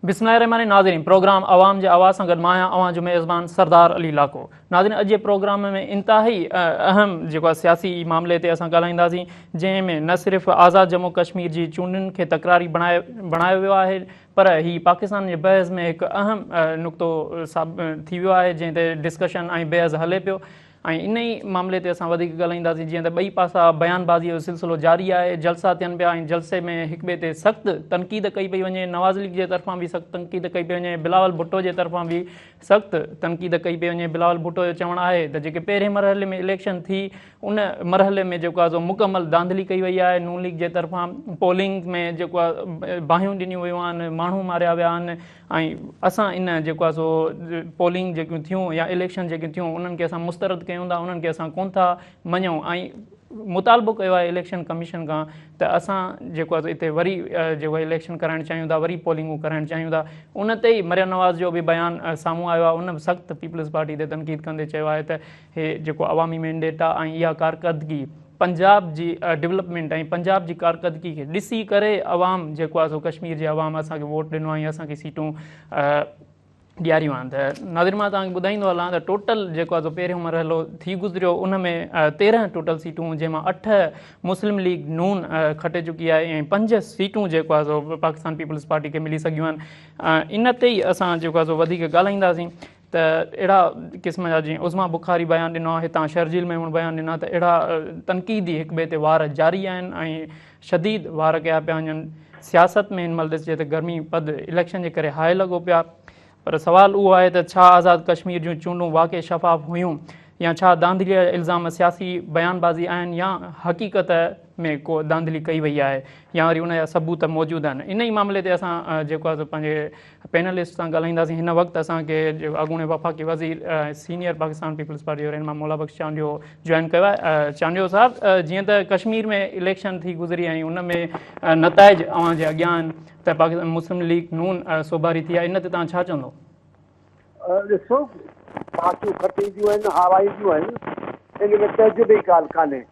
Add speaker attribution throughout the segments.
Speaker 1: बिस्मिल्लाहिर्रहमानिर्रहीम नाज़रीन प्रोग्राम आवाम जे आवाज़ सां गॾु मां आहियां अवां जो मेज़बान सरदार अली लाको। नाज़रीन अॼु जे प्रोग्राम में इंतिहाई अहम जेको आहे सियासी मामले ते असां ॻाल्हाईंदासीं, जंहिंमें न सिर्फ़ु आज़ादु जम्मू कश्मीर जी चूंडुनि खे तकरारी बणायो वियो आहे, पर हीउ पाकिस्तान जे बहस में हिकु अहम नुक़्तो थी वियो आहे जंहिं ते डिस्कशन ऐं बहस हले पियो। ऐं इन ई मामले ते असां वधीक ॻाल्हाईंदासीं जीअं त ॿई पासा बयानबाज़ीअ जो सिलसिलो जारी आहे, जलसा थियनि पिया ऐं जलसे में हिक ॿिए ते सख़्तु तनक़ीद कई पई वञे। नवाज़ लीग जे तरफ़ां बि सख़्तु तनक़ीद कई पई वञे, बिलावल भुट्टो जे तरफ़ां बि सख़्तु तनक़ीद कई पई वञे। बिलावल भुट्टो जो चवणु आहे त जेके पहिरें मरहले में इलेक्शन थी उन मरहले में जेको आहे सो मुकमल धांधली कई वई आहे। नून लीग जे तरफ़ां पोलिंग में जेको आहे बाहियूं ॾिनियूं वियूं आहिनि, माण्हू मारिया विया आहिनि ऐं असां इन जेको आहे सो पोलिंग जेकियूं थियूं या इलेक्शन जेकियूं थियूं उन्हनि खे असां मुस्तरद कयूं था, उन्हनि खे असां कोन था मञूं ऐं मुतालबो कयो आहे इलेक्शन कमीशन खां त असां जेको आहे इते वरी जेको आहे इलेक्शन कराइणु चाहियूं था, वरी पोलिंगूं कराइणु चाहियूं था। उन ते ई मरियम नवाज़ जो बि बयानु साम्हूं आयो आहे। उन बि सख़्तु पीपल्स पार्टी ते तनक़ीद कंदे चयो आहे त हे जेको अवामी मैंडेट आहे ऐं इहा कारकर्दगी पंजाब जी डेवलपमेंट ऐं पंजाब जी कारकर्दगी खे ॾिसी करे अवाम जेको आहे सो कश्मीर जे अवाम असांखे वोट ॾिनो ऐं असांखे सीटूं ॾियारियूं आहिनि। त नाज़रीन मां तव्हांखे ॿुधाईंदो हलां त टोटल जेको आहे सो पहिरियों मरहलो थी गुज़रियो, उन में 13 टोटल सीटूं जंहिंमां 8 मुस्लिम लीग नून खटे चुकी आहे ऐं 5 सीटूं जेको आहे सो पाकिस्तान पीपल्स पार्टी खे मिली सघियूं आहिनि। इन ते ई असां जेको आहे सो वधीक ॻाल्हाईंदासीं त अहिड़ा क़िस्म जा जीअं उज़मा बुखारी बयानु ॾिनो आहे, हितां शर्जील मेमून बयानु ॾिना, त अहिड़ा तनक़ीदी हिक ॿिए ते वार जारी आहिनि ऐं शदीद वार कया पिया वञनि। सियासत में हिन महिल ॾिसिजे त गर्मी पद इलेक्शन जे करे हाइ लॻो पिया, पर सुवाल उहो आहे त छा आज़ादु कश्मीर जूं चूंडूं वाक़ई शफ़ाफ़ हुयूं या छा धांधलीअ जा इल्ज़ाम सियासी बयानबाज़ी आहिनि या हक़ीक़त में को धांधली कई वई आहे या वरी उन जा सबूत मौजूदु आहिनि। इन ई मामले ते असां जेको आहे पंहिंजे पैनलिस्ट सां ॻाल्हाईंदासीं। हिन वक़्तु असांखे अॻूणे वफ़ाक़ी वज़ीर सीनियर पाकिस्तान पीपल्स पार्टी जो रहनुमा मौला बख़्श चांडियो जॉइन कयो आहे। चांडियो साहिबु, जीअं त कश्मीर में इलेक्शन थी गुज़री ऐं उन में नताइज अव्हां जे अॻियां आहिनि त पाकिस्तान मुस्लिम लीग नून सोभारी थी आहे, इन ते तव्हां छा चवंदो?
Speaker 2: ॾिसो, पार्टियूं खटींदियूं आहिनि, हाराईंदियूं आहिनि, इन में तजुर्बे जी ॻाल्हि कान्हे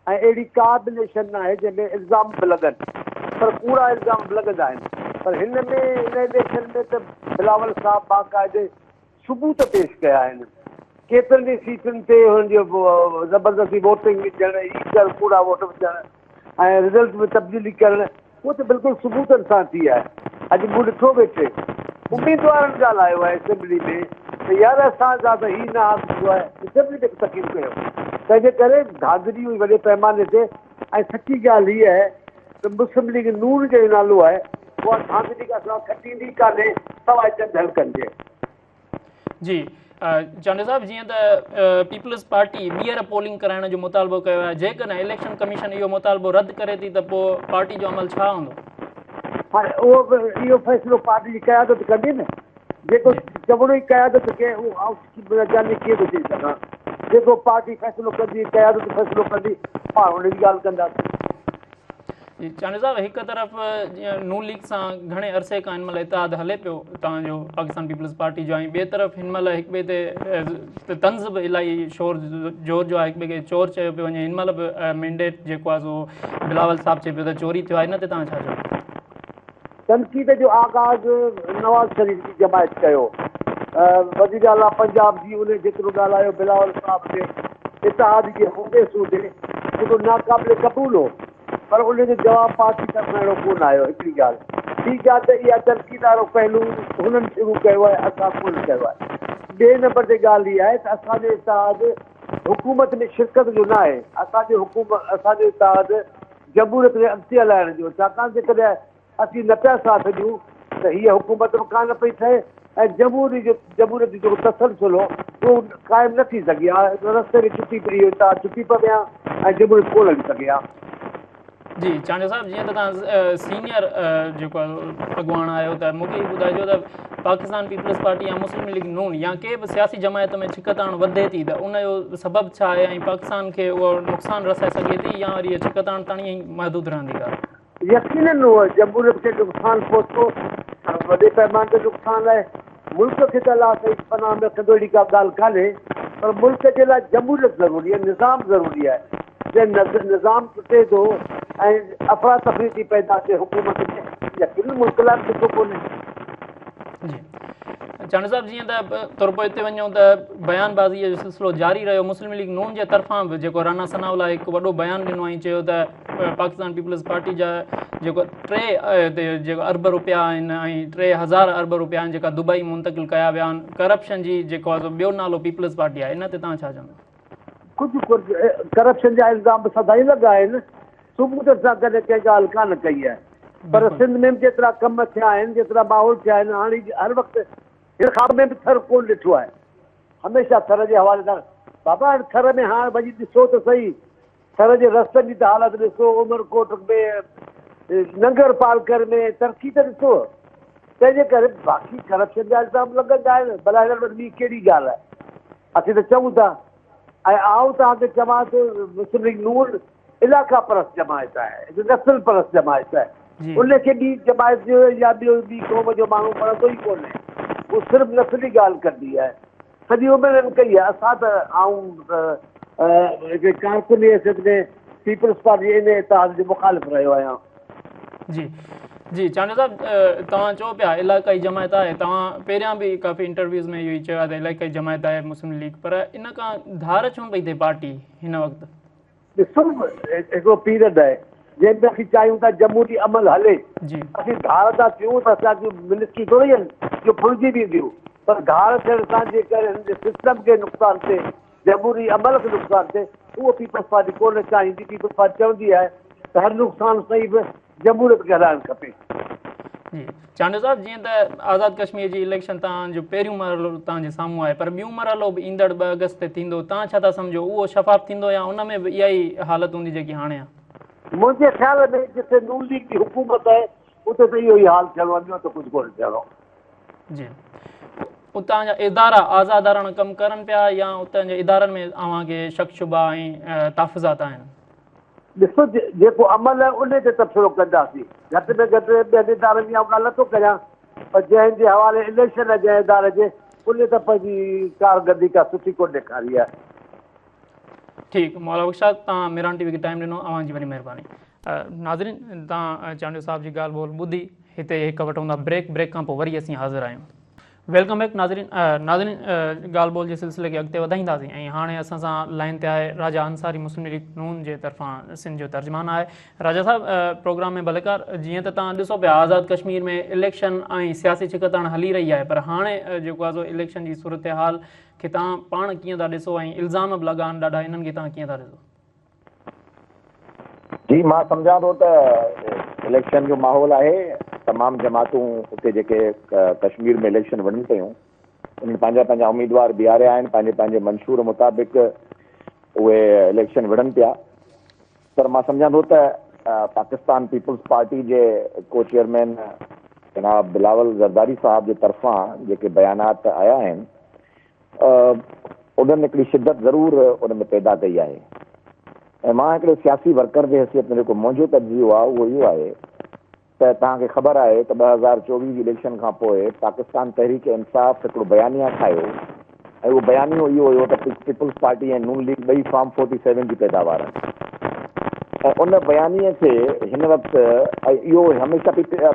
Speaker 2: ऐं अहिड़ी का बि इलेक्शन न आहे जंहिंमें इल्ज़ाम बि लॻनि, पर पूरा इल्ज़ाम बि लॻंदा आहिनि। पर हिन में इन इलेक्शन में त बिलावल साहब बाक़ाइदे सबूत पेश कया आहिनि। केतिरनि ई सीटुनि ते हुनजो ज़बरदस्ती वोटिंग विझणु, ईंदड़ कूड़ा वोट विझणु ऐं रिज़ल्ट में तब्दीली करणु, उहो त बिल्कुलु सबूतनि सां थी आहे। अॼु मूं ॾिठो वेठे उम्मीदवारनि ॻाल्हायो आहे असेंबली में त यार असांजा त हीउ न हासिलु आहे, असेंबली में तक़रीर कयो। तंहिंजे करे धांधली हुई वॾे पैमाने ते। ऐं सची ॻाल्हि हीअ आहे त मुस्लिम लीग नून जो नालो आहे, उहा धांधली असां खटींदी कान्हे सवाइ चंद हल्कनि जे।
Speaker 1: जी चांडियो साहिबु, जीअं त पीपल्स पार्टी ॿीहर पोलिंग कराइण जो मुतालबो कयो आहे, जेकॾहिं इलेक्शन कमीशन इहो मुतालबो रद्द करे थी त पोइ पार्टी जो अमल छा हूंदो?
Speaker 2: हाणे उहो बि इहो फ़ैसिलो पार्टी जी क़यादत कंदी न। जेको चवणो ई क़यादत खे उहो जाने कीअं थो चई सघां। जेको पार्टी फ़ैसिलो कंदी, क़यादत फ़ैसिलो कंदी, पाण हुनजी ॻाल्हि कंदासीं।
Speaker 1: चांडियो साहिबु, हिकु तरफ़ जीअं नून लीग सां घणे अरसे खां हिन महिल इतिहाद हले पियो तव्हांजो पाकिस्तान पीपल्स पार्टी जो, ऐं ॿिए तरफ़ हिन महिल हिक ॿिए ते तंज़ बि इलाही शोर जोर जो आहे, हिक ॿिए खे चोर चयो पियो वञे। हिन महिल बि मैंडेट जेको आहे सो बिलावल साहिबु चए पियो त चोरी थियो आहे, हिन ते तव्हां छा चओ?
Speaker 2: तनक़ीद जो आगाज़ नवाज़ शरीफ़ जी जमायत कयो, वज़ीर आला पंजाब जी उन जेतिरो ॻाल्हायो बिलावल साहिब खे इतिहाद जे हुदे सूदे जेको नाक़ाबिल क़बूल हो, पर उनजो जवाबु पार्टी तरफ़ां अहिड़ो कोन आयो। हिकिड़ी ॻाल्हि ॿी ॻाल्हि त इहा तनक़ीद वारो पहलू हुननि शुरू कयो आहे, असां कोन कयो आहे। ॿिए नंबर ते ॻाल्हि इहा आहे त असांजो इतिहाद हुकूमत में शिरकत जो न आहे। असांजो इतिहाद जमहूरियत खे अॻिते हलाइण जो, छाकाणि जेकॾहिं असीं न पिया साथ ॾियूं त हीअ हुकूमत बि कान पई थिए ऐं जमहूरियत जो जेको तसलसल हो उहो क़ाइमु न थी सघी आहे। रस्ते में छुटी पई, इतिहाद छुटी पिया विया ऐं जमहूरियत कोन हली सघे हा।
Speaker 1: जी चांडियो साहिबु, जीअं त तव्हां सीनियर जेको आहे अॻुवाण आहियो, त मूंखे इहो ॿुधाइजो त पाकिस्तान पीपल्स पार्टी या मुस्लिम लीग नून या के बि सियासी जमायत में छिकताण वधे थी त उनजो सबबु छा आहे ऐं पाकिस्तान खे उहो नुक़सानु रसाए सघे थी या वरी छिकताण ताणी ई महदूद रहंदी का?
Speaker 2: यकीनन उहो जमहूरियत खे नुक़सानु पहुतो, वॾे पैमाने ते नुक़सानु आहे। मुल्क खे त अलाह सही पनाह में रखंदो, अहिड़ी का ॻाल्हि कान्हे, पर मुल्क जे लाइ जमहूरियत ज़रूरी आहे, निज़ाम ज़रूरी आहे। जे निज़ाम टुटे थो ऐं अफ़रा तफ़री थी पैदा थिए हुकूमत में, यकीनन मुल्क लाइ सुठो कोन्हे।
Speaker 1: जी चांडा साहब जीअं त तुर पोइ हिते वञूं त बयानबाज़ीअ जो सिलसिलो जारी रहियो। मुस्लिम लीग नून जे तरफ़ां बि जेको राना सनाउल्ला हिकु वॾो बयानु ॾिनो ऐं चयो त पाकिस्तान पीपल्स पार्टी जा जेको 3 जेको अरब रुपया आहिनि ऐं 3000 अरब रुपया आहिनि जेका दुबई मुंतक़िल कया विया आहिनि करप्शन जी जेको आहे ॿियो नालो पीपल्स पार्टी आहे, इन ते तव्हां छा चवंदा?
Speaker 2: कुझु करप्शन जा इल्ज़ाम सदाईं लॻा आहिनि, सुबुह सां कॾहिं कंहिं ॻाल्हि कान कई आहे, पर सिंध में जेतिरा कम थिया आहिनि, जेतिरा माहौल थिया आहिनि, हाणे हर वक़्तु हिन ख़्वाब में बि थर कोन ॾिठो आहे। हमेशह थर जे हवाले सां बाबा थर में हाणे वञी ॾिसो त सही, थर जे रस्तनि जी त हालत ॾिसो, उमरकोट में, नंगर पालकर में तरक़ी त ॾिसो। तंहिंजे करे बाक़ी करप्शन जा इल्ज़ाम लॻंदा आहिनि, भला हिन वटि ॿी कहिड़ी ॻाल्हि आहे? असीं त चऊं था। ऐं आऊं तव्हांखे चवां थो मुस्लिम लीग नून इलाइक़ा परस्त जमायत आहे, नस्ल परस्त जमायत आहे। उनखे ॿी जमायत जो या ॿी क़ौम जो माण्हू पढ़ंदो ई कोन्हे, उहो सिर्फ़ु नस्ली ॻाल्हि कंदी आहे। सॼी उमिरि कई आहे। असां त आऊं कारकुनी हैसियत में पीपल्स पार्टी इन इतिहाद जो मुखालिफ़ रहियो आहियां।
Speaker 1: जी जी चांडा साहब तव्हां चओ पिया इलाइक़ाई जमायत आहे, तव्हां पहिरियां बि काफ़ी इंटरव्यूज़ में इहो ई चयो आहे त इलाइक़ाई जमायत आहे मुस्लिम लीग, पर इन खां धार छो पई थिए पार्टी हिन वक़्तु?
Speaker 2: ॾिसो हिकिड़ो पीरियड आहे जंहिंमें असीं चाहियूं था जमहूरी अमल हले, असीं धार था थियूं त असांजूं मिनिस्ट्री थोरी आहिनि जो फुलिजी वेंदियूं, पर धार थियण सां जे करे हिन जे सिस्टम खे नुक़सानु थिए, जमहूरी अमल खे नुक़सानु थिए, उहो पीपल्स पार्टी कोन चाहींदी। पीपल्स पार्टी चवंदी आहे त हर नुक़सानु सही बि जमहूरियत खे हलाइणु खपे।
Speaker 1: जी चांडा साहब जीअं त आज़ाद कश्मीर जी इलेक्शन तव्हांजो पहिरियों मरहलो तव्हांजे साम्हूं आहे, पर ॿियों मरहलो बि ईंदड़ 2 अगस्त ते थींदो, तव्हां छा था सम्झो उहो शफ़ाफ़ थींदो या उन में बि इहा ई हालत हूंदी जेकी हाणे आहे?
Speaker 2: मुंहिंजे ख़्याल में जिते नून लीग जी हुकूमत आहे उते त इहो ई हाल थियणो आहे, ॿियो त कुझु कोन थियणो।
Speaker 1: जी उतां जा इदारा आज़ादाराना कमु करनि पिया या उतां जे इदारनि में अव्हांखे शक शुबा ऐं तहफ़ुज़ात आहिनि?
Speaker 2: ॾिसो जेको अमल आहे उन ते तबसरो कंदासीं, घटि में घटि ॿियनि इदारनि जी ॻाल्हि नथो कयां, पर जंहिंजे हवाले इलेक्शन आहे जंहिं इदारे जे, उन त पंहिंजी कारकर्दगी का सुठी कोन ॾेखारी आहे।
Speaker 1: ठीकु मौला बख़्शा, तव्हां मिरान टीवी खे टाइम ॾिनो, अव्हांजी वॾी महिरबानी। नाज़रीन तव्हां चांडो साहिब जी ॻाल्हि ॿोल ॿुधी, हिते हिकु वठूं था ब्रेक खां पोइ वरी असीं हाज़िर आहियूं। वेलकम बैक नाज़रीन ॻाल्हि ॿोल जे सिलसिले खे अॻिते वधाईंदासीं ऐं हाणे असां सां लाइन ते आहे राजा अंसारी मुस्लिम लीग नून जे तरफ़ां सिंध जो तर्जुमान आहे। राजा साहिब प्रोग्राम में भलेकार, जीअं त तव्हां ॾिसो पिया आज़ाद कश्मीर में इलेक्शन ऐं सियासी छिकताण हली रही आहे, पर हाणे जेको आहे इलेक्शन जी सूरत हाल खे तव्हां पाण कीअं था ॾिसो ऐं इल्ज़ाम बि लॻा आहिनि ॾाढा, इन्हनि खे तव्हां कीअं था ॾिसो?
Speaker 3: जी मां सम्झां थो त इलेक्शन जो माहौल आहे, तमामु जमातूं उते जेके कश्मीर में इलेक्शन वञनि पियूं उन्हनि पंहिंजा उम्मीदवार बीहारिया आहिनि, पंहिंजे मंशूर मुताबिक़ उहे इलेक्शन विढ़नि पिया। पर मां सम्झां थो त पाकिस्तान पीपल्स पार्टी जे को चेयरमैन जनाब बिलावल ज़रदारी साहब जे तरफ़ां जेके बयानात आया आहिनि उन्हनि हिकिड़ी शिदत ज़रूरु उन में पैदा कई आहे। ऐं मां हिकिड़े सियासी वर्कर जे हैसियत में जेको मुंहिंजो तजियो आहे उहो इहो आहे त तव्हांखे ख़बर आहे त 2024 जी इलेक्शन खां पोइ पाकिस्तान तहरीक इंसाफ़ हिकिड़ो बयानिया ठाहियो ऐं उहो बयानियो इहो हुयो त पीपल्स पार्टी ऐं नून लीग ॿई फॉर्म 47 जी पैदावार आहिनि। ऐं उन बयानीअ खे हिन वक़्तु इहो हमेशह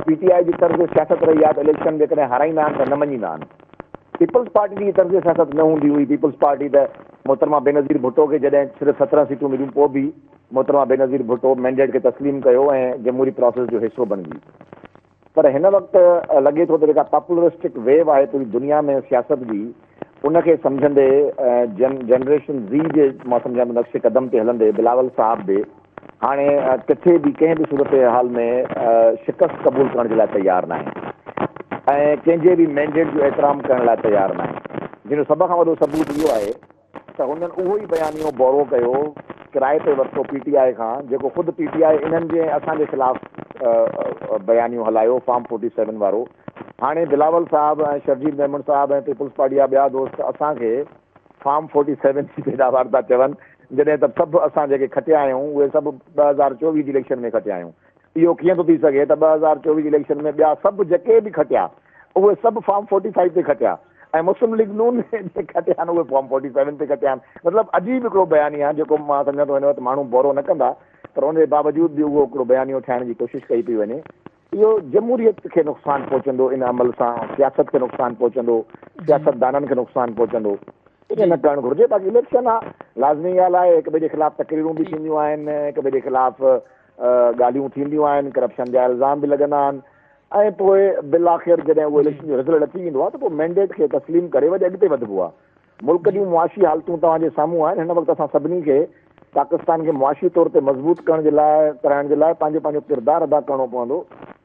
Speaker 3: PTI जी तर्ज़ सियासत रही आहे त इलेक्शन जेकॾहिं हाराईंदा आहिनि त न मञींदा आहिनि। पीपल्स पार्टी जी तर्ज़ सियासत न हूंदी हुई। पीपल्स पार्टी त मोहतरमा बेनज़ीर भुट्टो खे जॾहिं सिर्फ़ु 17 सीटूं मिलियूं पोइ बि मोहतरमा बेनज़ीर भुट्टो मैंडेट खे तस्लीम कयो ऐं जमहूरी प्रोसेस जो हिसो बणिजी। पर हिन वक़्तु लॻे थो त जेका पॉपुलरिस्टिक वेव आहे पूरी दुनिया में सियासत जी, उनखे सम्झंदे जनरेशन ज़ी जे मां सम्झां थो नक्शे क़दम ते हलंदे बिलावल साहब बि हाणे किथे बि कंहिं बि सूरत हाल में शिकस्त क़बूल करण जे लाइ तयारु न आहे ऐं कंहिंजे बि मैंडेट जो एतिराम करण लाइ तयारु न आहे। जिन सभ खां वॾो सबूत इहो आहे त हुननि उहो ई बयानियो बोरो कयो, किराए ते वरितो PTI खां, जेको ख़ुदि PTI इन्हनि जे असांजे ख़िलाफ़ु बयानियो हलायो फॉर्म 47 वारो। हाणे बिलावल साहब ऐं शर्जील मेमन साहब ऐं पीपल्स पार्टी जा ॿिया दोस्त असांखे फॉर्म 47 जी पैदावार था चवनि, जॾहिं त सभु असां जेके खटिया आहियूं उहे सभु 2024 जी इलेक्शन में खटिया आहियूं। इहो कीअं थो थी सघे त 2024 जी इलेक्शन में ॿिया सभु जेके बि खटिया उहे सभु फॉर्म 45 ते खटिया ऐं मुस्लिम लीग नून जे खटिया आहिनि उहे फॉर्म 47 ते खटिया आहिनि। मतिलबु अजीब हिकिड़ो बयानी आहे जेको मां सम्झां थो हिन वक़्तु माण्हू बोरो न कंदा, पर उन जे बावजूद बि उहो हिकिड़ो बयानियो ठाहिण जी कोशिशि कई पई वञे। इहो जमहूरियत खे नुक़सानु पहुचंदो, इन अमल सां सियासत खे नुक़सानु पहुचंदो, सियासतदाननि खे नुक़सानु पहुचंदो। इन न करणु घुरिजे। बाक़ी इलेक्शन आहे, लाज़मी ॻाल्हि आहे, हिक ॿिए जे ख़िलाफ़ तकरीरूं बि थींदियूं आहिनि, हिक ॿिए जे ख़िलाफ़ ॻाल्हियूं थींदियूं आहिनि, करप्शन जा इल्ज़ाम बि लॻंदा आहिनि, ऐं पोइ बिल आख़िर जॾहिं उहो इलेक्शन जो रिज़ल्ट अची वेंदो आहे त पोइ मैंडेट खे तस्लीम करे वरी अॻिते वधिबो आहे। मुल्क जूं मुआशी हालतूं तव्हांजे साम्हूं आहिनि। हिन वक़्तु असां सभिनी खे पाकिस्तान खे मुआशी तौर ते मज़बूत कराइण जे लाइ पंहिंजो किरदारु अदा करणो पवंदो,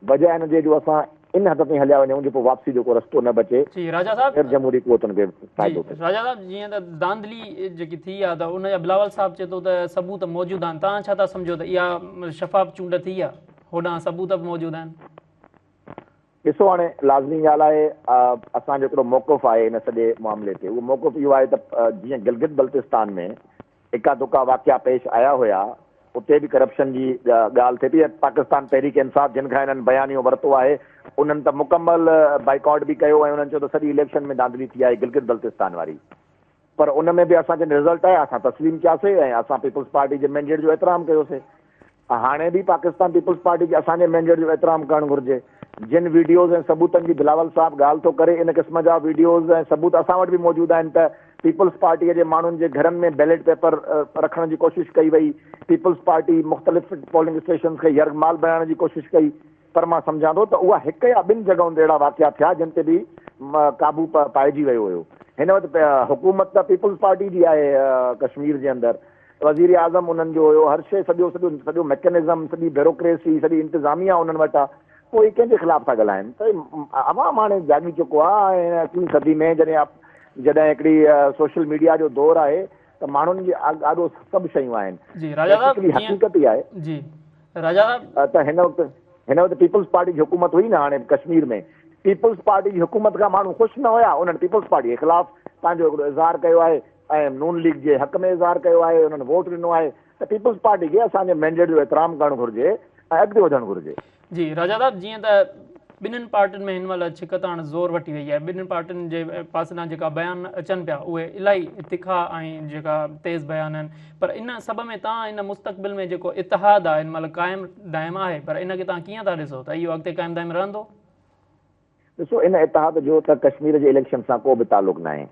Speaker 3: बजाए हिन जे जो असां इन हद ताईं हलिया वञूं जो पोइ वापसी जो को रस्तो न बचे,
Speaker 1: राजा साहब
Speaker 3: जमहूरी क़ुवतुनि खे फ़ाइदो थिए।
Speaker 1: राजा साहब जीअं त धांधली जेकी थी आहे त उनजा बिलावल साहब चए थो त सबूत मौजूदु आहिनि, तव्हां छा था सम्झो त इहा शफ़ाफ़ चूंड थी आहे, होॾां सबूत बि मौजूदु आहिनि?
Speaker 3: ॾिसो, हाणे लाज़मी ॻाल्हि आहे, असांजो हिकिड़ो मौक़िफ़ आहे हिन सॼे मामले ते। उहो मौक़िफ़ इहो आहे त जीअं गिलगित बल्तिस्तान में इका दुका वाक़िया पेश आया हुया, उते बि करप्शन जी ॻाल्हि थिए पई। पाकिस्तान तहरीक इंसाफ़ जिन खां हिननि बयानियो वरितो आहे उन्हनि त मुकमल बाइकॉट बि कयो ऐं उन्हनि चयो त सॼी इलेक्शन में धांधली थी आहे गिलगित बल्तिस्तान वारी। पर उन में बि असांजो रिज़ल्ट आहे, असां तस्लीम कयासीं ऐं असां पीपल्स पार्टी जे मैंडेट जो एतिराम कयोसीं। हाणे बि पाकिस्तान पीपल्स पार्टी खे असांजे मैंडेट जो एतिराम करणु घुरिजे। जिन वीडियोज़ ऐं सबूतनि जी बिलावल साहब ॻाल्हि थो करे, इन क़िस्म जा वीडियोज़ ऐं सबूत असां वटि बि मौजूदु आहिनि त पीपल्स पार्टीअ जे माण्हुनि जे घरनि में बैलेट पेपर रखण जी कोशिशि कई वई, पीपल्स पार्टी मुख़्तलिफ़ पोलिंग स्टेशन खे यरगमाल बनाइण जी कोशिशि कई। पर मां सम्झां थो त उहा हिकु या ॿिनि जॻहियुनि ते अहिड़ा वाक़िया थिया जिन ते बि क़ाबू पाइजी वियो हुयो। हिन वक़्तु हुकूमत त पीपल्स पार्टी जी आहे कश्मीर जे अंदरि, वज़ीर आज़म उन्हनि जो हुयो, हर शइ सॼो मैकेनिज़म, सॼी ब्यूरोक्रेसी, सॼी इंतिज़ामिया उन्हनि वटि आहे। पोइ कंहिंजे ख़िलाफ़ था ॻाल्हाइनि? त अवाम हाणे जाॻी चुको आहे ऐं 21वीं सदी में जॾहिं हिकिड़ी सोशल मीडिया जो दौरु आहे त माण्हुनि जी ॾाढो सभु शयूं आहिनि। हक़ीक़त ई आहे त हिन वक़्तु पीपल्स पार्टी जी हुकूमत हुई न हाणे कश्मीर में, पीपल्स पार्टी जी हुकूमत खां माण्हू ख़ुशि न हुया, उन्हनि पीपल्स पार्टी जे ख़िलाफ़ पंहिंजो हिकिड़ो इज़हार कयो आहे ऐं नून लीग जे हक़ में इज़हार कयो आहे, उन्हनि वोट ॾिनो आहे। त पीपल्स पार्टी खे असांजे मैंडेट जो एतिराम करणु घुरिजे ऐं अॻिते वधणु घुरिजे।
Speaker 1: जी राजा साहब, जीअं त ॿिन्हिनि पार्टियुनि में हिन महिल छिकताण ज़ोर वठी वई आहे, ॿिन्हिनि पार्टियुनि जे पासां जेका बयान अचनि पिया उहे इलाही तिखा ऐं जेका तेज़ बयान आहिनि, पर इन सभ में तव्हां इन मुस्तक़बिल में जेको इतिहाद आहे हिन महिल क़ाइमु दाइमु आहे, पर इनखे तव्हां कीअं था ॾिसो त इहो अॻिते क़ाइमु दाइमु रहंदो?
Speaker 3: ॾिसो, इन इतिहाद जो त कश्मीर जे इलेक्शन सां को बि तालुक़ु न आहे।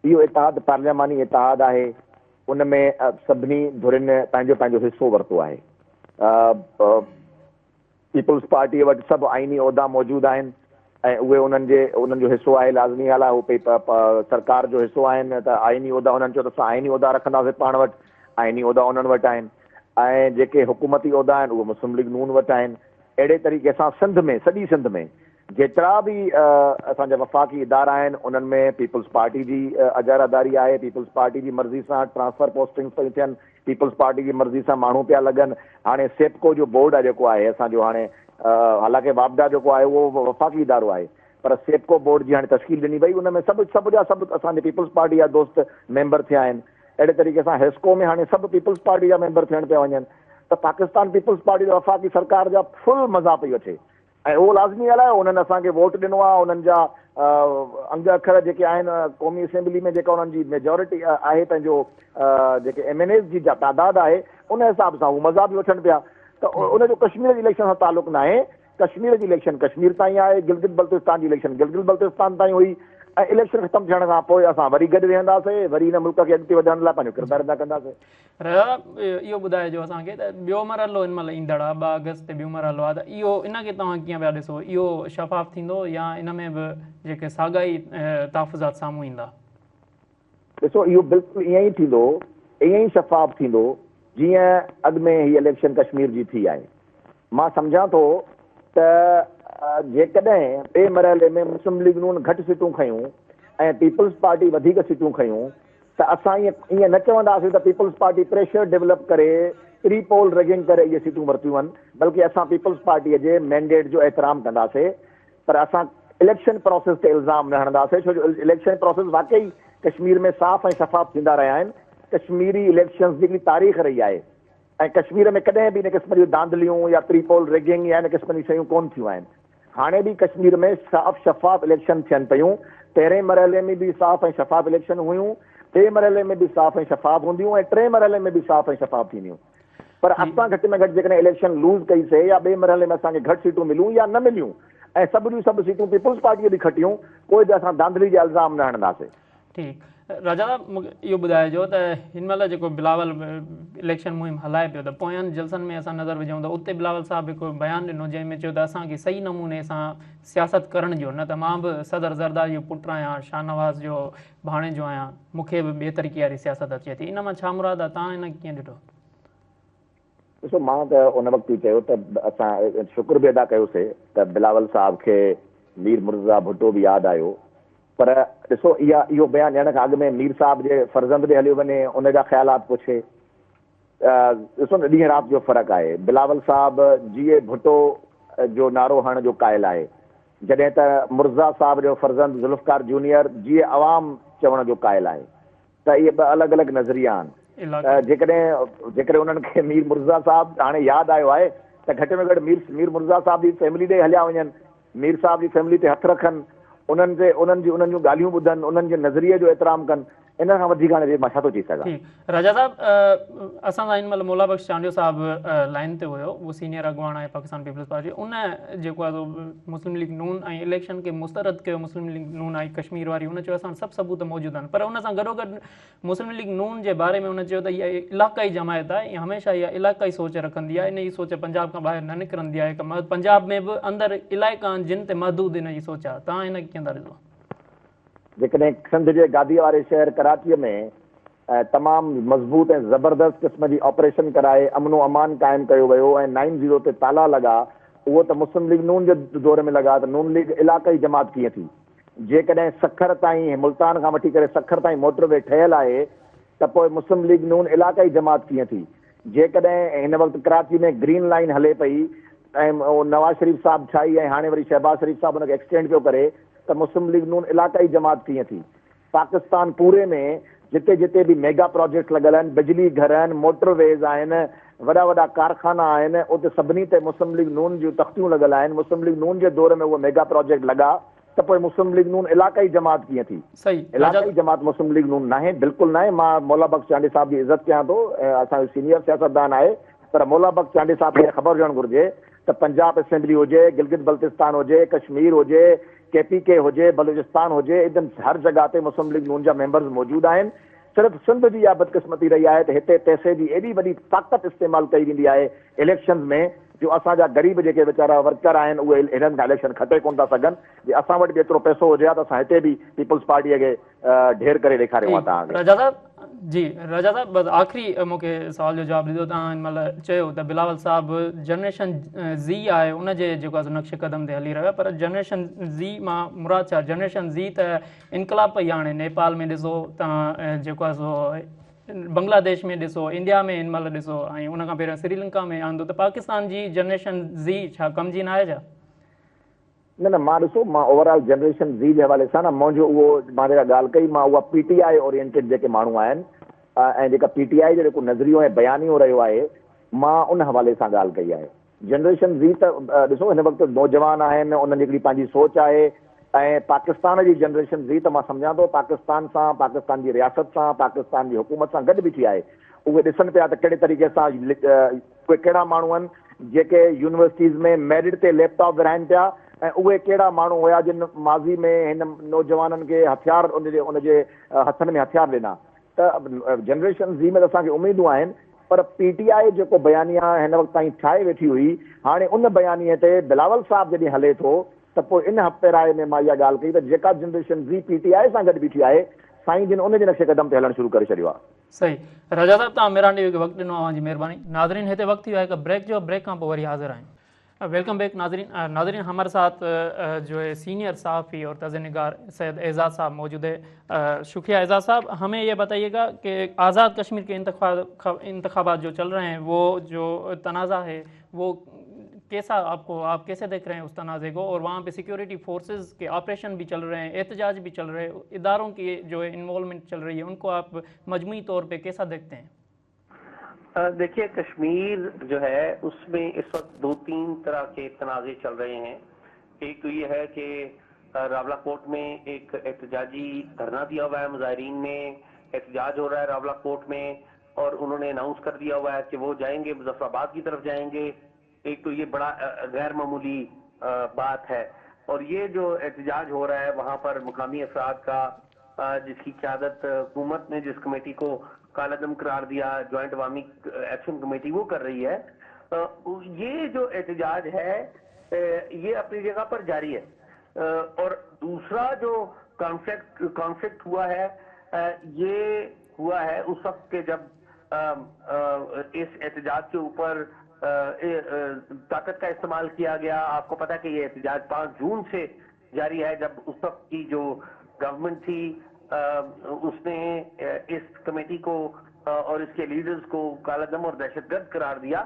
Speaker 3: इहो इतिहाद पार्लियामानी इतिहाद आहे, उन में सभिनी धुरियुनि पंहिंजो पंहिंजो हिसो वरितो आहे। पीपल्स पार्टीअ वटि सभु आइनी उहिदा मौजूदु आहिनि ऐं उहे उन्हनि जो हिसो आहे, लाज़मी ॻाल्हि आहे। उहे सरकार जो हिसो आहिनि त आइनी उहिदा उन्हनि चयो त असां आइनी उहिदा रखंदासीं पाण वटि, आइनी उहिदा उन्हनि वटि आहिनि। ऐं जेके हुकूमती उहिदा आहिनि उहे मुस्लिम लीग नून वटि आहिनि। अहिड़े तरीक़े सां सॼी सिंध में जेतिरा बि असांजा वफ़ाक़ी इदारा आहिनि उन्हनि में पीपल्स पार्टी जी अजारादारी आहे। पीपल्स पार्टी जी मर्ज़ी सां ट्रांसफर पोस्टिंग्स पई थियनि, पीपल्स पार्टी जी मर्ज़ी सां माण्हू पिया लॻनि। हाणे सेप्को जो बोर्ड आहे जेको आहे असांजो, हाणे हालांकि वापडा जेको आहे उहो वफ़ाक़ी इदारो आहे, पर सेप्को बोर्ड जी हाणे तश्कील ॾिनी वई, उन में सभु असांजे पीपल्स पार्टी जा दोस्त मेंबर थिया आहिनि। अहिड़े तरीक़े सां हेस्को में हाणे सभु पीपल्स पार्टी जा मेंबर थियण पिया वञनि। त पाकिस्तान पीपल्स पार्टी जा वफ़ाक़ी सरकार जा फुल मज़ा पई अचे ऐं उहो लाज़मी ॻाल्हि आहे। उन्हनि असांखे वोट ॾिनो आहे, उन्हनि जा अंग अखर जेके आहिनि क़ौमी असेंबली में जेका उन्हनि जी मेजॉरिटी आहे, पंहिंजो जेके MNAs जी तादाद आहे, उन हिसाब सां उहे मज़ा बि वठनि पिया। त उनजो कश्मीर जी इलेक्शन सां तालुक़ु न आहे। कश्मीर जी इलेक्शन कश्मीर ताईं आहे, गिलगित बल्तिस्तान जी इलेक्शन गिलगित बल्तिस्तान ताईं हुई ऐं इलेक्शन ख़तमु थियण खां पोइ असां वरी गॾु वेहंदासीं, वरी हिन मुल्क खे अॻिते वधण लाइ पंहिंजो किरदारु अदा कंदासीं।
Speaker 1: इहो ॿुधाइजो असांखे त ॿियो मरहलो हिन महिल ईंदड़ आहे, 2 अगस्त ते ॿियो मरहलो आहे, त इहो इनखे तव्हां कीअं पिया ॾिसो? इहो शफ़ाफ़ थींदो या इन में बि जेके साॻाई तहफ़ुज़ात साम्हूं ईंदा?
Speaker 3: ॾिसो, इहो बिल्कुलु ईअं ई थींदो, ईअं ई शफ़ाफ़ थींदो जीअं अॻु में हीअ इलेक्शन कश्मीर जी थी आहे। मां सम्झां थो त जेकॾहिं ॿिए मरहले में मुस्लिम लीग नून घटि सीटूं खयूं ऐं पीपल्स पार्टी वधीक सीटूं खयूं त असां ईअं न चवंदासीं त पीपल्स पार्टी प्रेशर डेवलप करे प्री पोल रैगिंग करे इहे सीटूं वरितियूं आहिनि, बल्कि असां पीपल्स पार्टीअ जे मैंडेट जो एतिराम कंदासीं। पर असां इलेक्शन प्रोसेस ते इल्ज़ाम न हणंदासीं, छो जो इलेक्शन प्रोसेस वाकई कश्मीर में साफ़ ऐं शफ़ाफ़ थींदा रहिया आहिनि। कश्मीरी इलेक्शन्स जी तारीख़ रही आहे ऐं कश्मीर में कॾहिं बि इन क़िस्म जूं धांधलियूं या प्री पोल रैगिंग या इन क़िस्म जी शयूं कोन थियूं आहिनि। हाणे बि कश्मीर में साफ़ शफ़ाफ़ इलेक्शन थियनि पियूं। पहिरें मरहले में बि साफ़ ऐं शफ़ाफ़ इलेक्शन हुयूं, ॿिए मरहले में बि साफ़ ऐं शफ़ाफ़ हूंदियूं ऐं टे मरहले में बि साफ़ ऐं शफ़ाफ़ थींदियूं। पर असां घटि में घटि जेकॾहिं इलेक्शन लूज़ कईसीं या ॿिए मरहले में असांखे घटि सीटूं मिलियूं या न मिलियूं ऐं सभु सीटूं पीपुल्स पार्टीअ बि खटियूं, कोई बि असां धांधली जा इल्ज़ाम न हणंदासीं।
Speaker 1: ठीकु। राजा साहब मूंखे इहो ॿुधाइजो त हिन महिल जेको बिलावल इलेक्शन मुहिम हलाए पियो, त पोयनि जलसनि में असां नज़र विझूं त उते बिलावल साहिबु हिकु बयानु ॾिनो जंहिंमें चयो त असांखे सही नमूने सां सियासत करण जो, न त मां बि सदर ज़रदारी जो पुटु आहियां, शाहनवाज़ जो भाणे जो आहियां, मूंखे बि ॿिए तरीक़े वारी सियासत अचे थी। इन मां छा मुराद आहे, तव्हां हिन कीअं ॾिठो?
Speaker 3: ॾिसो, मां त उन वक़्तु ई चयो त असां शुक्र बि अदा कयोसीं त बिलावल साहिब खे मीर मुर्तज़ा भुट्टो बि यादि आयो। पर ॾिसो, इहो बयानु ॾियण खां अॻु में मीर साहिब जे फर्ज़ंद ॾे हलियो वञे, उनजा ख़्यालात पुछे। ॾिसो न, ॾींहुं राति जो फ़र्क़ु आहे। बिलावल साहिबु जीए भुट्टो जो नारो हणण जो क़ाइल आहे, जॾहिं त मुर्तज़ा साहिब जो फर्ज़ंद ज़ुल्फ़कार जूनियर जीए अवाम चवण जो क़ाइल आहे। त इहे ॿ अलॻि अलॻि नज़रिया आहिनि। जेकॾहिं उन्हनि खे मीर मुर्तज़ा साहिबु हाणे यादि आयो आहे त घटि में घटि मीर मुर्तज़ा साहिब जी फैमिली ॾे हलिया वञनि, मीर साहिब जी फैमिली ते हथु रखनि, उन्हनि जूं ॻाल्हियूं ॿुधनि, उन्हनि जे नज़रिये जो एतिराम कनि। इन खां वधीक हाणे मां छा थो चई सघां।
Speaker 1: राजा साहिबु, असां सां हिन महिल मौला बख़्श चांडियो साहिबु लाइन ते हुयो, उहो सीनियर अॻुवान आहे पाकिस्तान पीपल्स पार्टी। उन जेको आहे मुस्लिम लीग नून ऐं इलेक्शन खे मुस्तरद कयो, मुस्लिम लीग नून आई कश्मीर वारी, उन चयो असां सभु सबूत मौजूदु आहिनि। पर उन सां गॾोगॾु मुस्लिम लीग नून जे बारे में उन चयो त इहा इलाक़ाई जमायत आहे, इहा हमेशह इहा इलाक़ाई सोच रखंदी आहे, इन जी सोच पंजाब खां ॿाहिरि न निकिरंदी आहे। पंजाब में बि अंदरि इलाइक़ा आहिनि जिन ते महदूद इन जी सोच आहे। तव्हां हिन कीअं था ॾिसो? जेकॾहिं
Speaker 3: सिंध जे गादी वारे शहर कराचीअ में तमामु मज़बूत ऐं ज़बरदस्त क़िस्म जी ऑपरेशन कराए अमनो अमान क़ाइमु कयो वियो ऐं 9-0 ते ताला लॻा, उहो त मुस्लिम लीग नून जे दौर में लॻा, त नून लीग इलाक़ाई जमात कीअं थी? जेकॾहिं सखर ताईं, मुल्तान खां वठी करे सखर ताईं मोटरवे ठहियलु आहे, त पोइ मुस्लिम लीग नून इलाक़ाई जमात कीअं थी? जेकॾहिं हिन वक़्तु कराची में ग्रीन लाइन हले पई ऐं नवाज़ शरीफ़ साहिबु ठाही ऐं हाणे वरी शहबाज़ शरीफ़ साहिबु हुनखे एक्सटेंड पियो करे, त मुस्लिम लीग नून इलाक़ाई जमात कीअं थी? पाकिस्तान पूरे में जिते जिते बि मेगा प्रोजेक्ट लॻल आहिनि, बिजली घर आहिनि, मोटरवेज़ आहिनि, वॾा वॾा कारखाना आहिनि, उते सभिनी ते मुस्लिम लीग नून जूं तख़्तियूं लॻल आहिनि। मुस्लिम लीग नून जे दौर में उहो मेगा प्रोजेक्ट लॻा, त पोइ मुस्लिम लीग नून इलाक़ाई जमात कीअं थी? इलाक़ाई जमात मुस्लिम लीग नून नाहे, बिल्कुलु नाहे। मां मौला बख़्श चांडी साहिब जी इज़त कयां थो, असांजो सीनियर सियासतदान आहे, पर मौला बख़्श चांडी साहिब खे ख़बर हुजणु घुरिजे त पंजाब असेंबली हुजे, गिलगित बल्तिस्तान हुजे, कश्मीर हुजे, KPK हुजे, बलूचिस्तान हुजे, इदन हर जॻह ते मुस्लिम लीग नून जा मेंबर्स मौजूदु आहिनि। सिर्फ़ु सिंध जी इहा बदकिस्मती रही आहे त हिते पैसे जी एॾी वॾी ताक़त इस्तेमालु कई वेंदी आहे इलेक्शन में, जो असांजा ग़रीब जेके वीचारा वर्कर आहिनि उहे हिननि खां इलेक्शन खटे कोन था सघनि। जे असां वटि बि एतिरो पैसो हुजे हा त असां हिते बि पीपल्स पार्टीअ खे ढेर करे ॾेखारियूं आहे तव्हांखे।
Speaker 1: राजा साहब जी, राजा साहब बसि आख़िरी मूंखे सुवाल जो जवाबु ॾिजो। तव्हां हिन महिल चयो त बिलावल साहिबु जनरेशन ज़ी आहे, उनजे जेको आहे नक्श कदम ते हली रहियो आहे, पर जनरेशन ज़ी मां मुराद छा? जनरेशन ज़ी त इनकलाब पई हाणे नेपाल में ॾिसो तव्हां, जेको आहे सो बांग्लादेश में ॾिसो, इंडिया में हिन महिल ॾिसो, ऐं उनखां पहिरियों श्रीलंका में आंदो, त पाकिस्तान जी जनरेशन ज़ी छा कम जी न आहे छा?
Speaker 3: न, मां ॾिसो, मां ओवरऑल जनरेशन ज़ी जे हवाले सां न मुंहिंजो उहो मां जेका ॻाल्हि कई, मां उहा PTI ओरिएंटेड जेके माण्हू आहिनि ऐं जेका PTI जो जेको नज़रियो ऐं बयानियो रहियो आहे, मां उन हवाले सां ॻाल्हि कई आहे। जनरेशन ज़ी त ॾिसो हिन वक़्तु नौजवान आहिनि, उन्हनि जी हिकिड़ी पंहिंजी सोच आहे, ऐं पाकिस्तान जी जनरेशन ज़ी त मां सम्झां थो पाकिस्तान सां, पाकिस्तान जी रियासत सां, पाकिस्तान जी हुकूमत सां गॾु बीठी आहे। उहे ॾिसनि पिया त कहिड़े तरीक़े सां उहे कहिड़ा माण्हू आहिनि जेके यूनिवर्सिटीज़ में मेरिट ते लैपटॉप विराइनि पिया, ऐं उहे कहिड़ा माण्हू हुया जिन माज़ी में हिन नौजवाननि खे हथियार उनजे हथनि में हथियार ॾिना। त जनरेशन ज़ी में त असांखे उमेदूं आहिनि, पर PTI जेको बयानिया हिन वक़्तु ताईं ठाहे वेठी हुई, हाणे उन बयानीअ ते बिलावल साहिबु जॾहिं हले थो, त पोइ इन हफ़्ते राय में मां इहा ॻाल्हि कई त जेका जनरेशन ज़ी PTI सां गॾु बीठी आहे, साईं जिन उनजे नक्शे कदम ते हलणु शुरू करे छॾियो आहे।
Speaker 1: सही। राजा साहब, तव्हां मेरा वक़्तु ॾिनो, अव्हांजी महिरबानी। नाज़रीन, हिते वक़्तु थी वियो आहे हिकु ब्रेक जो, ब्रेक खां पोइ वरी हाज़िर आहियूं। वेलकम बैक नाज़रीन, हमारे साथ जो है सीनियर सहाफ़ी और तज़निगार सैयद एजाज़ साहब मौजूद है। शुक्रिया एजाज़ साहब। हमें ये बताइएगा कि आज़ाद कश्मीर के इंतखाबात जो चल रहे हैं, वो जो तनाज़ा है वो कैसा आप कैसे देख रहे हैं उस तनाज़े को, और वहाँ पे सिक्योरिटी फोर्सेस के ऑपरेशन भी चल रहे हैं, एहतजाज भी चल रहे हैं, इदारों की जो है इन्वॉल्वमेंट चल रही है, उनको आप मजमूई तौर पे कैसा देखते हैं?
Speaker 4: देखिए, कश्मीर जो है उसमें इस वक्त 2-3 तरह के तनाज़े चल रहे हैं। एक तो ये है कि रावलाकोट में एक एहतजाजी धरना दिया हुआ है, मुजाहिरीन ने एहतजाज हो रहा है रावलाकोट में, اور انہوں نے اناؤنس کر دیا ہوا ہے کہ وہ جائیں گے مظفر آباد کی طرف جائیں گے. ایک تو یہ بڑا غیر معمولی بات ہے. اور یہ جو احتجاج ہو رہا ہے وہاں پر مقامی افراد کا, جس کی قیادت حکومت نے جس کمیٹی کو کالعدم قرار دیا, جوائنٹ عوامی ایکشن کمیٹی, وہ کر رہی ہے, یہ جو احتجاج ہے یہ اپنی جگہ پر جاری ہے. اور دوسرا جو کانفلکٹ ہوا ہے یہ ہوا ہے اس وقت کہ جب اس احتجاج کے اوپر طاقت کا استعمال کیا گیا. آپ کو پتا کہ یہ احتجاج 5 جون سے جاری ہے, جب اس وقت کی جو گورنمنٹ تھی اس نے اس کمیٹی کو اور اس کے لیڈرز کو کالعدم اور دہشت گرد قرار دیا.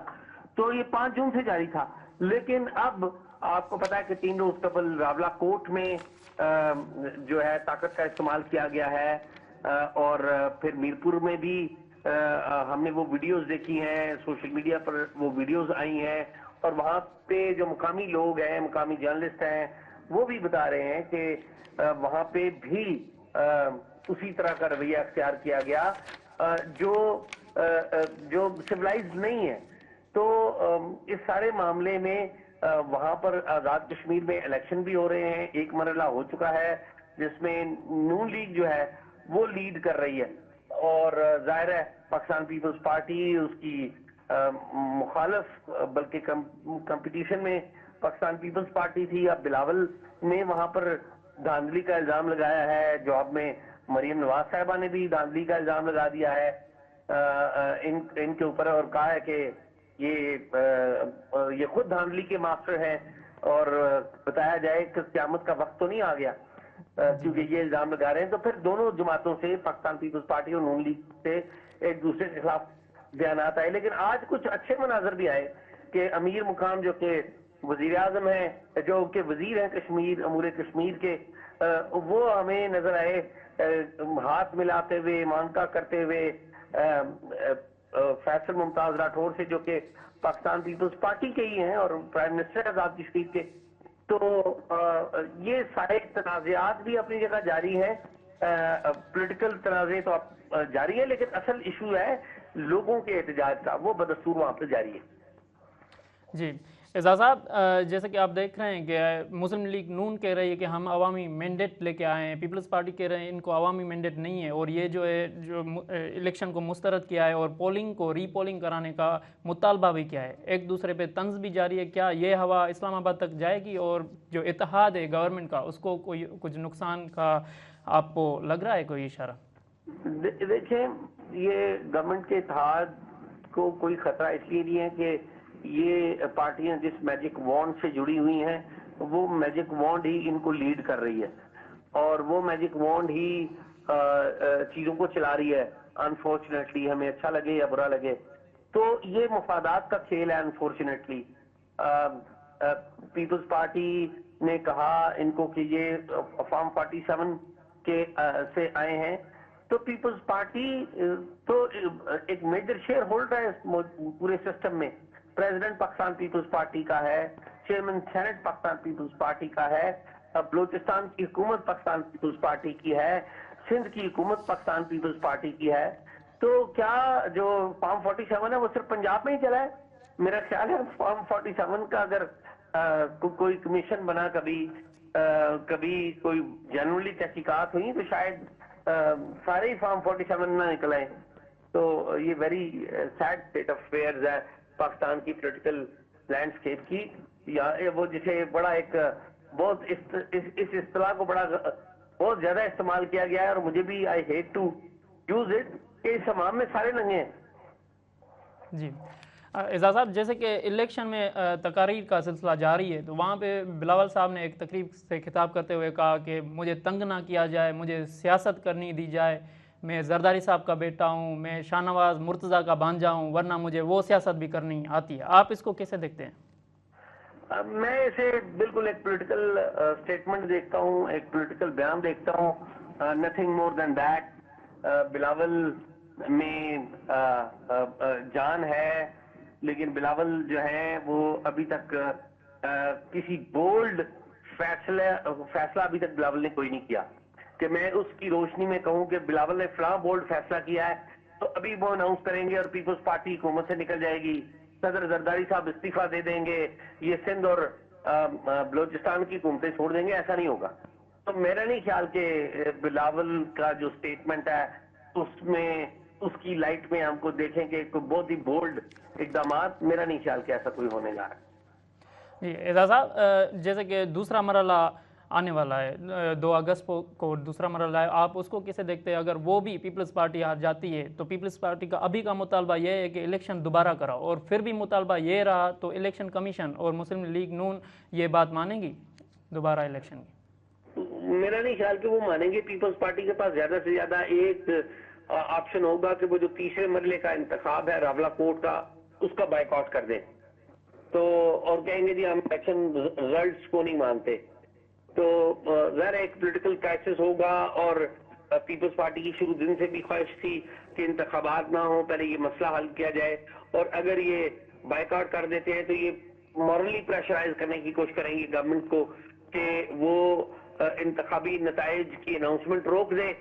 Speaker 4: تو یہ 5 جون سے جاری تھا. لیکن اب آپ کو پتا ہے کہ 3 روز قبل راولہ کوٹ میں جو ہے طاقت کا استعمال کیا گیا ہے, اور پھر میرپور میں بھی ہم نے وہ ویڈیوز دیکھی ہیں, سوشل میڈیا پر وہ ویڈیوز آئی ہیں, اور وہاں پہ جو مقامی لوگ ہیں, مقامی جرنلسٹ ہیں, وہ بھی بتا رہے ہیں کہ وہاں پہ بھی اسی طرح کا رویہ اختیار کیا گیا جو سویلائز نہیں ہے. تو اس سارے معاملے میں وہاں پر آزاد کشمیر میں الیکشن بھی ہو رہے ہیں. ایک مرحلہ ہو چکا ہے جس میں نون لیگ جو ہے وہ لیڈ کر رہی ہے, اور ظاہر ہے پاکستان پیپلز پارٹی اس کی مخالف, بلکہ کمپٹیشن میں پاکستان پیپلز پارٹی تھی. اب بلاول نے وہاں پر دھاندلی کا الزام لگایا ہے, جواب میں مریم نواز صاحبہ نے بھی دھاندلی کا الزام لگا دیا ہے ان کے اوپر, اور کہا ہے کہ یہ خود دھاندلی کے ماسٹر ہیں, اور بتایا جائے کہ قیامت کا وقت تو نہیں آ گیا کیونکہ یہ الزام لگا رہے ہیں. تو پھر دونوں جماعتوں سے, پاکستان پیپلز پارٹی اور نون لیگ سے, ایک دوسرے کے خلاف بیانات آئے. لیکن آج کچھ اچھے مناظر بھی آئے کہ امیر مقام جو کہ وزیر اعظم ہیں, جو کہ وزیر ہیں کشمیر, امور کشمیر کے, وہ ہمیں نظر آئے ہاتھ ملاتے ہوئے, مانکا کرتے ہوئے فیصل ممتاز راٹھور سے, جو کہ پاکستان پیپلز پارٹی کے ہی ہیں اور پرائم منسٹر آزاد کشمیر کے. تو یہ سارے تنازعات بھی اپنی جگہ جاری ہیں, پولیٹیکل تنازع تو جاری ہے, لیکن اصل ایشو ہے لوگوں کے احتجاج کا, وہ بدستور وہاں پہ جاری ہے.
Speaker 1: جی اعزاز صاحب, جیسے کہ آپ دیکھ رہے ہیں کہ مسلم لیگ نون کہہ رہی ہے کہ ہم عوامی مینڈیٹ لے کے آئے ہیں, پیپلز پارٹی کہہ رہے ہیں ان کو عوامی مینڈیٹ نہیں ہے, اور یہ جو ہے جو الیکشن کو مسترد کیا ہے اور پولنگ کو ری پولنگ کرانے کا مطالبہ بھی کیا ہے, ایک دوسرے پہ طنز بھی جاری ہے. کیا یہ ہوا اسلام آباد تک جائے گی, اور جو اتحاد ہے گورنمنٹ کا اس کو کوئی کچھ نقصان کا آپ کو لگ رہا ہے کوئی اشارہ؟
Speaker 4: دیکھیں, یہ گورنمنٹ کے اتحاد کو کوئی خطرہ اس لیے نہیں ہے کہ یہ پارٹیاں جس میجک وانڈ سے جڑی ہوئی ہیں وہ میجک وانڈ ہی ان کو لیڈ کر رہی ہے, اور وہ میجک وانڈ ہی چیزوں کو چلا رہی ہے. انفارچونیٹلی, ہمیں اچھا لگے یا برا لگے, تو یہ مفادات کا کھیل ہے. انفارچونیٹلی پیپلز پارٹی نے کہا ان کو کہ یہ فارم 47 کے سے آئے ہیں, تو پیپلز پارٹی تو ایک میجر شیئر ہولڈر ہے پورے سسٹم میں. پریزیڈنٹ پاکستان پیپلز پارٹی کا ہے, chairman senate Pakistan Peoples Party کا ہے, بلوچستان کی حکومت پاکستان پیپلز پارٹی کی ہے, سندھ کی حکومت پاکستان پیپلز پارٹی کی ہے. تو کیا جو فارم 47 ہے وہ صرف پنجاب میں ہی چلا ہے؟ میرا خیال ہے فارم 47 کا اگر کوئی کمیشن بنا, کبھی کوئی جنرلی تحقیقات ہوئی تو شاید سارے ہی فارم 47 نہ نکل آئے. تو یہ very sad state of affairs ہے پاکستان کی پولیٹیکل لینڈسکیپ کی. یا وہ جسے بڑا ایک بہت اس اصطلاح کو بہت زیادہ استعمال کیا گیا ہے, اور مجھے بھی I hate to use it, کہ اس حمام میں سارے ننگے ہیں.
Speaker 1: جی اعزاز صاحب, جیسے کہ الیکشن میں تقاریر کا سلسلہ جاری ہے, تو وہاں پہ بلاول صاحب نے ایک تقریب سے خطاب کرتے ہوئے کہا کہ مجھے تنگ نہ کیا جائے, مجھے سیاست کرنی دی جائے, میں زرداری صاحب کا بیٹا ہوں, میں شاہ نواز مرتضیٰ کا بانجا ہوں, ورنہ مجھے وہ سیاست بھی کرنی آتی ہے. آپ اس کو کیسے دیکھتے ہیں؟
Speaker 4: میں اسے بالکل ایک پولیٹیکل اسٹیٹمنٹ دیکھتا ہوں, ایک پولیٹیکل بیان دیکھتا ہوں, nothing more than that. Bilawal میں جان ہے, لیکن بلاول جو ہے وہ ابھی تک کسی بولڈ فیصلہ ابھی تک بلاول نے کوئی نہیں کیا کہ میں اس کی روشنی میں کہوں کہ بلاول نے فلاں بولڈ فیصلہ کیا ہے. تو ابھی وہ اناؤنس کریں گے اور پیپلز پارٹی حکومت سے نکل جائے گی, صدر زرداری صاحب استعفیٰ دے دیں گے, یہ سندھ اور بلوچستان کی حکومتیں چھوڑ دیں گے. ایسا نہیں ہوگا. تو میرا نہیں خیال کہ بلاول کا جو سٹیٹمنٹ ہے اس میں اس کی لائٹ میں ہم کو دیکھیں کہ کوئی بہت ہی بولڈ اقدامات, میرا نہیں خیال کہ ایسا کوئی ہونے جا رہا ہے.
Speaker 1: جی اعجاز صاحب, جیسے کہ دوسرا مرحلہ آنے والا ہے 2 اگست کو دوسرا مرحلہ ہے, آپ اس کو کیسے دیکھتے ہیں؟ اگر وہ بھی پیپلز پارٹی ہار جاتی ہے تو پیپلز پارٹی کا ابھی کا مطالبہ یہ ہے کہ الیکشن دوبارہ کراؤ, اور پھر بھی مطالبہ یہ رہا تو الیکشن کمیشن اور مسلم لیگ نون یہ بات مانیں گی دوبارہ الیکشن کی؟
Speaker 4: میرا نہیں خیال کہ وہ مانیں گے. پیپلز پارٹی کے پاس زیادہ سے زیادہ ایک آپشن ہوگا کہ وہ جو تیسرے مرحلے کا انتخاب ہے راولہ کوٹ کا, اس کا بائیکاٹ کر دیں. تو اور کہیں گے جی ہم الیکشن ریزلٹس کو نہیں مانتے. تو ظاہر ایک پولیٹیکل کرائسس ہوگا, اور پیپلز پارٹی کی شروع دن سے بھی خواہش تھی کہ انتخابات نہ ہوں, پہلے یہ مسئلہ حل کیا جائے. اور اگر یہ بائیکاٹ کر دیتے ہیں تو یہ مورلی پریشرائز کرنے کی کوشش کریں گے گورنمنٹ کو کہ وہ انتخابی نتائج کی اناؤنسمنٹ روک دے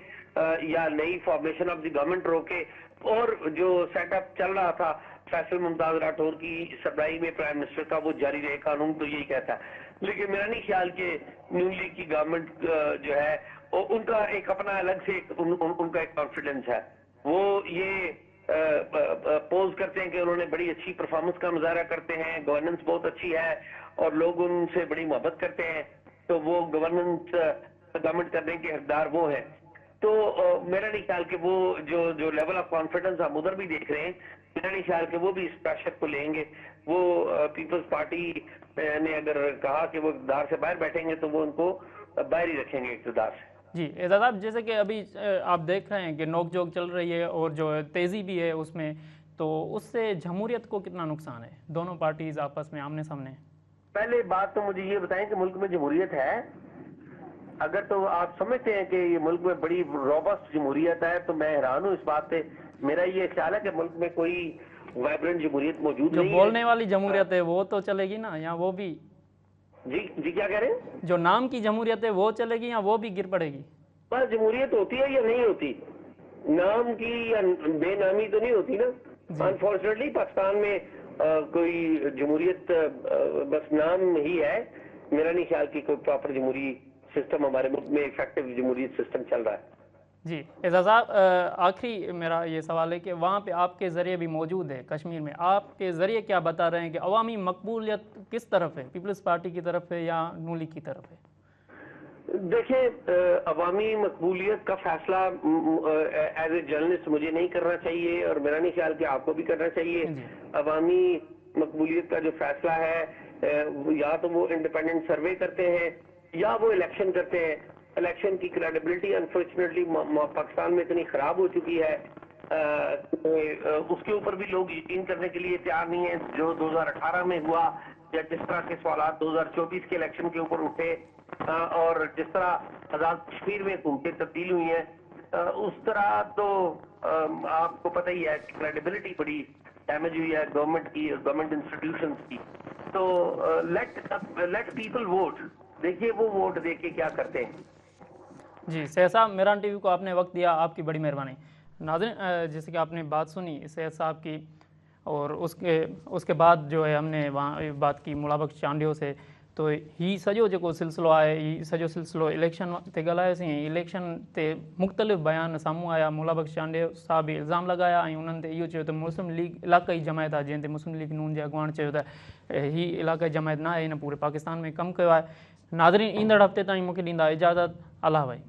Speaker 4: یا نئی فارمیشن آف دی گورنمنٹ روکے. اور جو سیٹ اپ چل رہا تھا فیصل ممتاز راٹھور کی سربراہی میں پرائم منسٹر کا, وہ جاری رہے. قانون تو یہی کہتا ہے. لیکن میرا نہیں خیال کہ نیو لیگ کی گورنمنٹ جو ہے ان کا ایک اپنا الگ سے ان کا ایک کانفیڈنس ہے. وہ یہ پوز کرتے ہیں کہ انہوں نے بڑی اچھی پرفارمنس کا مظاہرہ کرتے ہیں, گورننس بہت اچھی ہے اور لوگ ان سے بڑی محبت کرتے ہیں, تو وہ گورنمنٹ کرنے کے حقدار وہ ہیں. تو میرا نہیں خیال کہ وہ جو لیول آف کانفیڈنس ہم ادھر بھی دیکھ رہے ہیں, میرا نہیں خیال کہ وہ بھی اس پریشر کو لیں گے. وہ پیپلز پارٹی نے اگر کہا کہ وہ اقتدار سے باہر بیٹھیں گے تو وہ ان کو باہر ہی رکھیں گے اقتدار سے.
Speaker 1: جی اعجاز صاحب, جیسے کہ ابھی آپ دیکھ رہے ہیں کہ نوک جھوک چل رہی ہے اور جو تیزی بھی ہے اس میں, تو اس سے جمہوریت کو کتنا نقصان ہے؟ دونوں پارٹیز آپس میں آمنے سامنے.
Speaker 4: پہلے بات تو مجھے یہ بتائیں کہ ملک میں جمہوریت ہے؟ اگر تو آپ سمجھتے ہیں کہ یہ ملک میں بڑی روبسٹ جمہوریت ہے تو میں حیران ہوں اس بات سے. میرا یہ خیال ہے کہ ملک میں کوئی وائبرنٹ جمہوریت موجود
Speaker 1: جو
Speaker 4: نہیں ہے.
Speaker 1: بولنے والی جمہوریت ہے وہ تو چلے گی نا, یا وہ بھی؟
Speaker 4: جی کیا کہہ رہے ہیں؟
Speaker 1: جو نام کی جمہوریت ہے وہ چلے گی یا وہ بھی گر پڑے گی؟
Speaker 4: بس جمہوریت ہوتی ہے یا نہیں ہوتی, نام کی یا بے نامی تو نہیں ہوتی نا. انفارچونیٹلی پاکستان میں کوئی جمہوریت بس نام ہی ہے. میرا نہیں خیال کہ کوئی پراپر جمہوری سسٹم ہمارے ملک میں افیکٹو جمہوریت سسٹم چل رہا ہے.
Speaker 1: جی اعجاز صاحب, آخری میرا یہ سوال ہے کہ وہاں پہ آپ کے ذریعے بھی موجود ہے کشمیر میں, آپ کے ذریعے کیا بتا رہے ہیں کہ عوامی مقبولیت کس طرف ہے, پیپلز پارٹی کی طرف ہے یا نون لیگ کی طرف ہے؟
Speaker 4: دیکھیں, عوامی مقبولیت کا فیصلہ ایز اے جرنلسٹ مجھے نہیں کرنا چاہیے, اور میرا نہیں خیال کہ آپ کو بھی کرنا چاہیے. عوامی مقبولیت کا جو فیصلہ ہے یا تو وہ انڈیپینڈنٹ سروے کرتے ہیں یا وہ الیکشن کرتے ہیں. الیکشن کی کریڈیبلٹی انفارچونیٹلی پاکستان میں اتنی خراب ہو چکی ہے, اس کے اوپر بھی لوگ یقین کرنے کے لیے تیار نہیں ہیں. جو 2018 میں ہوا یا جس طرح کے سوالات 2024 کے الیکشن کے اوپر اٹھے, اور جس طرح آزاد کشمیر میں حکومتیں تبدیل ہوئی ہیں, اس طرح تو آپ کو پتہ ہی ہے کہ کریڈیبلٹی بڑی ڈیمیج ہوئی ہے گورنمنٹ کی, گورنمنٹ انسٹیٹیوشنز کی. تو لیٹ پیپل ووٹ. دیکھیے وہ ووٹ دے کے کیا کرتے ہیں.
Speaker 1: جی سید صاحب, میران ٹی وی کو آپ نے وقت دیا, آپ کی بڑی مہربانی. ناظرین, جیسے کہ آپ نے بات سنی سید صاحب کی, اور اس کے بعد جو ہے ہم نے وہاں بات کی ملا بخش چانڈیو سے. تو ہی سجو جو سلسلو ہے, ہی سجو سلسلو الیکشن تے ॻाल्हायोसीं. इलेक्शन ते मुख़्तलिफ़ बयान साम्हूं आया. मुला बख्श चांडियो साहब बि इल्ज़ाम लॻाया ऐं उन्हनि ते इहो चयो त मुस्लिम लीग इलाक़ाई जमायत आहे, जंहिं ते मुस्लिम लीग नून जे अॻुवाण चयो त ही इलाक़ाई जमायत न आहे, हिन पूरे पाकिस्तान में कमु कयो आहे. नाज़रीन, ईंदड़ हफ़्ते ताईं मूंखे ॾींदा इजाज़त. अल्लाह भाई.